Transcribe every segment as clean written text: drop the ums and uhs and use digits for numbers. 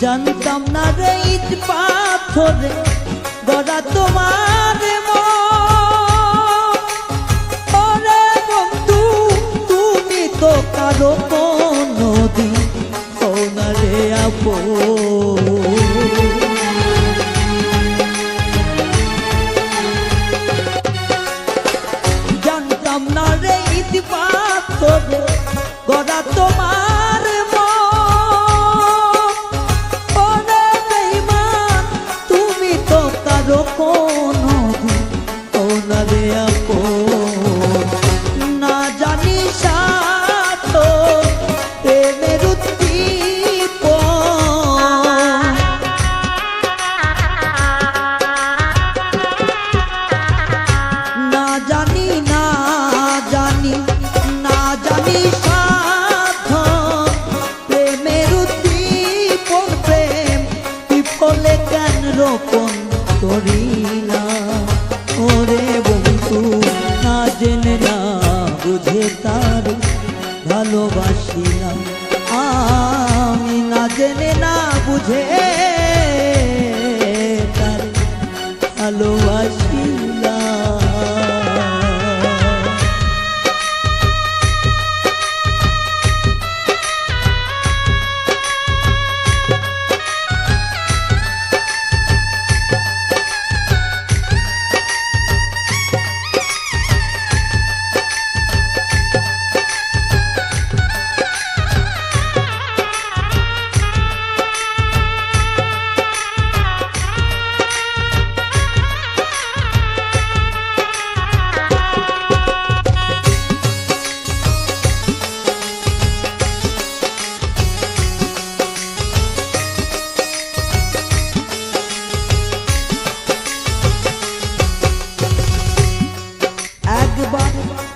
জানতাম না রে ইট পাথরে গড়া তোমার ওরে বন্ধু তুমি তো কারো কোনদিন হও না রে আপন। জানতাম না রে ইট পাথরে গড়া তোমার ওরে বেঈমান তুমি তো কারো কোনদিন হও না রে আপন। না জানি সাথ প্রেমের উদ্দীপন, না জানি সাধ প্রেমের উদ্দীপন, প্রেম বিফলে কেন রোপণ করিলা ওরে বন্ধু। না জেনে না বুঝে তার ভালোবাসিলাম আমি, না জেনে না বুঝে তার ভালোবাসিলাম।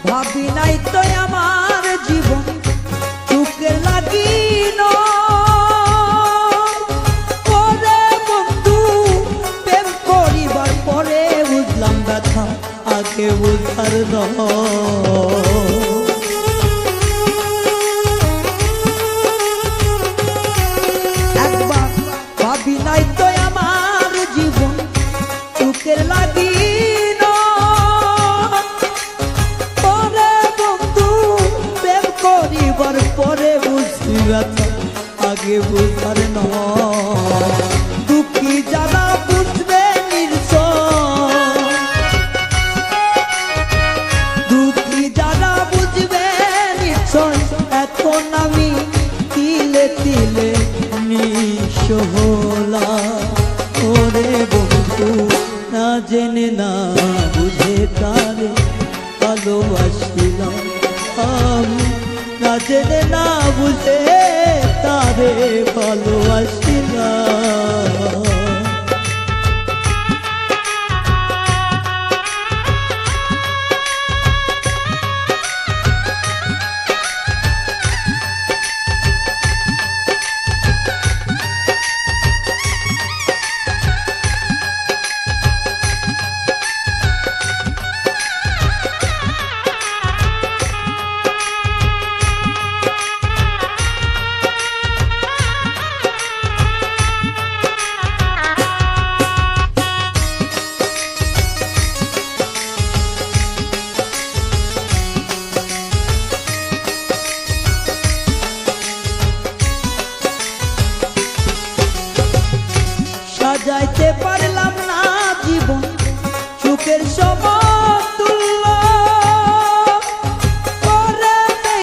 ভাবি নাই তো আমার জীবন চুকে লাগিল ওরে বন্ধু। প্রেম করিবার পরে বুঝলাম ব্যথা আগে বুঝার একবার ভাবি নাই তো আমার জীবন চুকে লাগিল পরে বুঝি ব্যথা আগে বুঝার নয়। দুঃখী যারা বুঝবে নির্সয়, দুঃখী যারা বুঝবে নিশ্চয়, এখন আমি তিলে তিলে নিঃস্ব হলাম ওরে বন্ধু। না জেনে না বুঝে তারে ভালোবাসিলাম আমি, না জেনে না বুঝে তারে ভালোবাসিলাম। সাজাইতে পারলাম না জীবন সুখের সময়